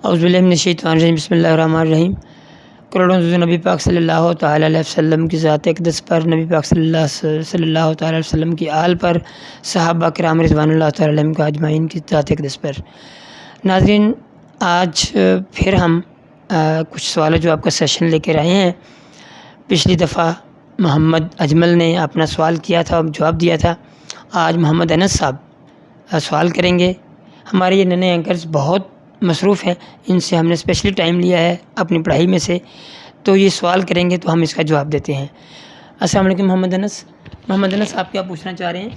اعوذ باللہ من الشیطان الرجیم بسم اللہ الرحمن الرحیم۔ کروڑوں درود نبی پاک صلی اللہ تعالیٰ علیہ وسلم کی ذات اقدس پر، نبی پاک صلی اللہ تعالیٰ علیہ وسلم کی آل پر، صحابہ کرام رضوان اللہ تعالیٰ علیہم کا اجمعین کی ذات اقدس پر۔ ناظرین، آج پھر ہم کچھ سوالات جو آپ کا سیشن لے کر آئے ہیں۔ پچھلی دفعہ محمد اجمل نے اپنا سوال کیا تھا اور جواب دیا تھا۔ آج محمد انس صاحب سوال کریں گے۔ ہمارے یہ نئے اینکرز بہت مصروف ہیں، ان سے ہم نے اسپیشلی ٹائم لیا ہے اپنی پڑھائی میں سے، تو یہ سوال کریں گے تو ہم اس کا جواب دیتے ہیں۔ السلام علیکم محمد انس۔ محمد انس، آپ کیا پوچھنا چاہ رہے ہیں؟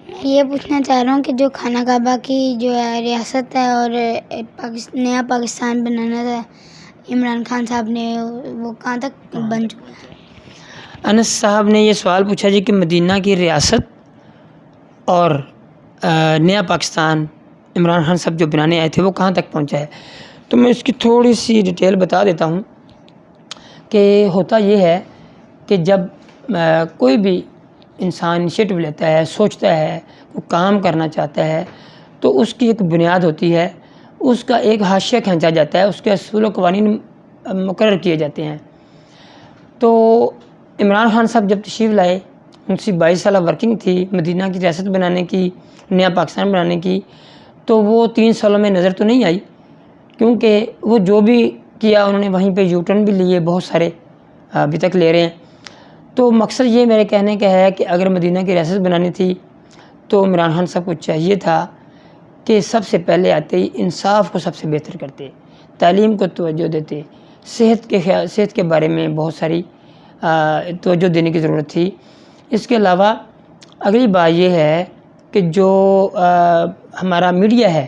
میں یہ پوچھنا چاہ رہا ہوں کہ جو خانہ کعبہ کی جو ہے ریاست ہے اور نیا پاکستان بنانا تھا عمران خان صاحب نے، وہ کہاں تک بن چکا ہے؟ انس صاحب نے یہ سوال پوچھا جی کہ مدینہ کی ریاست اور نیا پاکستان عمران خان صاحب جو بنانے آئے تھے وہ کہاں تک پہنچا ہے۔ تو میں اس کی تھوڑی سی ڈیٹیل بتا دیتا ہوں کہ ہوتا یہ ہے کہ جب کوئی بھی انسان انیشیٹو لیتا ہے، سوچتا ہے، کوئی کام کرنا چاہتا ہے، تو اس کی ایک بنیاد ہوتی ہے، اس کا ایک حاشیہ کھینچا جاتا ہے، اس کے اصول و قوانین مقرر کیے جاتے ہیں۔ تو عمران خان صاحب جب تشریف لائے، ان کی 22 سالہ ورکنگ تھی مدینہ کی ریاست بنانے کی، نیا پاکستان بنانے کی، تو وہ 3 سالوں میں نظر تو نہیں آئی، کیونکہ وہ جو بھی کیا انہوں نے وہیں پہ یو ٹرن بھی لیے، بہت سارے ابھی تک لے رہے ہیں۔ تو مقصد یہ میرے کہنے کا ہے کہ اگر مدینہ کی ریاست بنانی تھی تو عمران خان صاحب کو چاہیے تھا کہ سب سے پہلے آتے ہی انصاف کو سب سے بہتر کرتے، تعلیم کو توجہ دیتے، صحت کے بارے میں بہت ساری توجہ دینے کی ضرورت تھی۔ اس کے علاوہ اگلی بات یہ ہے کہ جو ہمارا میڈیا ہے،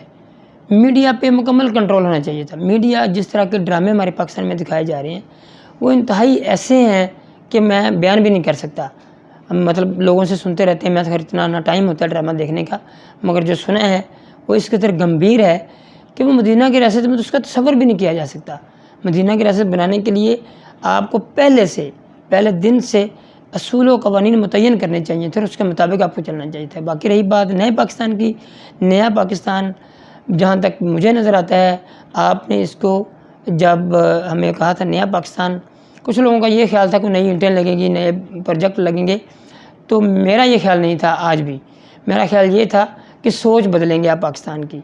میڈیا پہ مکمل کنٹرول ہونا چاہیے تھا۔ میڈیا جس طرح کے ڈرامے ہمارے پاکستان میں دکھائے جا رہے ہیں وہ انتہائی ایسے ہیں کہ میں بیان بھی نہیں کر سکتا۔ مطلب لوگوں سے سنتے رہتے ہیں، میں خیر اتنا نہ ٹائم ہوتا ہے ڈرامہ دیکھنے کا، مگر جو سنا ہے وہ اس قدر گمبھیر ہے کہ وہ مدینہ کی ریاست میں تو اس کا تصور بھی نہیں کیا جا سکتا۔ مدینہ کی ریاست بنانے کے لیے آپ کو پہلے دن سے اصول و قوانین متعین کرنے چاہیے تھے اور اس کے مطابق آپ کو چلنا چاہیے تھا۔ باقی رہی بات نئے پاکستان کی، نیا پاکستان جہاں تک مجھے نظر آتا ہے، آپ نے اس کو جب ہمیں کہا تھا نیا پاکستان، کچھ لوگوں کا یہ خیال تھا کہ نئی اینٹیں لگیں گی، نئے پروجیکٹ لگیں گے، تو میرا یہ خیال نہیں تھا۔ آج بھی میرا خیال یہ تھا کہ سوچ بدلیں گے آپ پاکستان کی،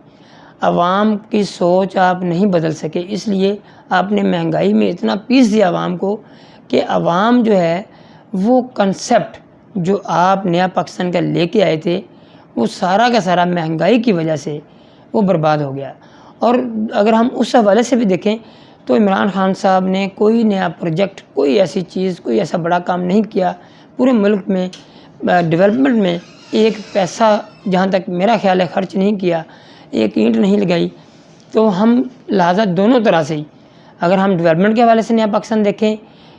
عوام کی سوچ آپ نہیں بدل سکے، اس لیے آپ نے مہنگائی میں اتنا پیس دیا عوام کو کہ عوام جو ہے وہ کنسیپٹ جو آپ نیا پاکستان کا لے کے آئے تھے وہ سارا کا سارا مہنگائی کی وجہ سے وہ برباد ہو گیا۔ اور اگر ہم اس حوالے سے بھی دیکھیں تو عمران خان صاحب نے کوئی نیا پروجیکٹ، کوئی ایسی چیز، کوئی ایسا بڑا کام نہیں کیا پورے ملک میں، ڈیولپمنٹ میں ایک پیسہ جہاں تک میرا خیال ہے خرچ نہیں کیا، ایک اینٹ نہیں لگائی۔ تو ہم لہٰذا دونوں طرح سے ہی اگر ہم ڈیولپمنٹ کے حوالے سے نیا پاکستان دیکھیں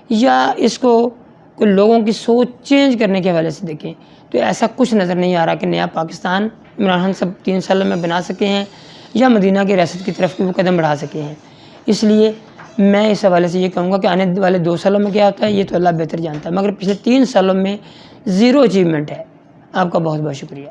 یا اس کو کوئی لوگوں کی سوچ چینج کرنے کے حوالے سے دیکھیں تو ایسا کچھ نظر نہیں آ رہا کہ نیا پاکستان عمران خان صاحب 3 سالوں میں بنا سکے ہیں یا مدینہ کی ریاست کی طرف وہ قدم بڑھا سکے ہیں۔ اس لیے میں اس حوالے سے یہ کہوں گا کہ آنے والے 2 سالوں میں کیا ہوتا ہے یہ تو اللہ بہتر جانتا ہے، مگر پچھلے 3 سالوں میں 0 اچیومنٹ ہے۔ آپ کا بہت بہت شکریہ۔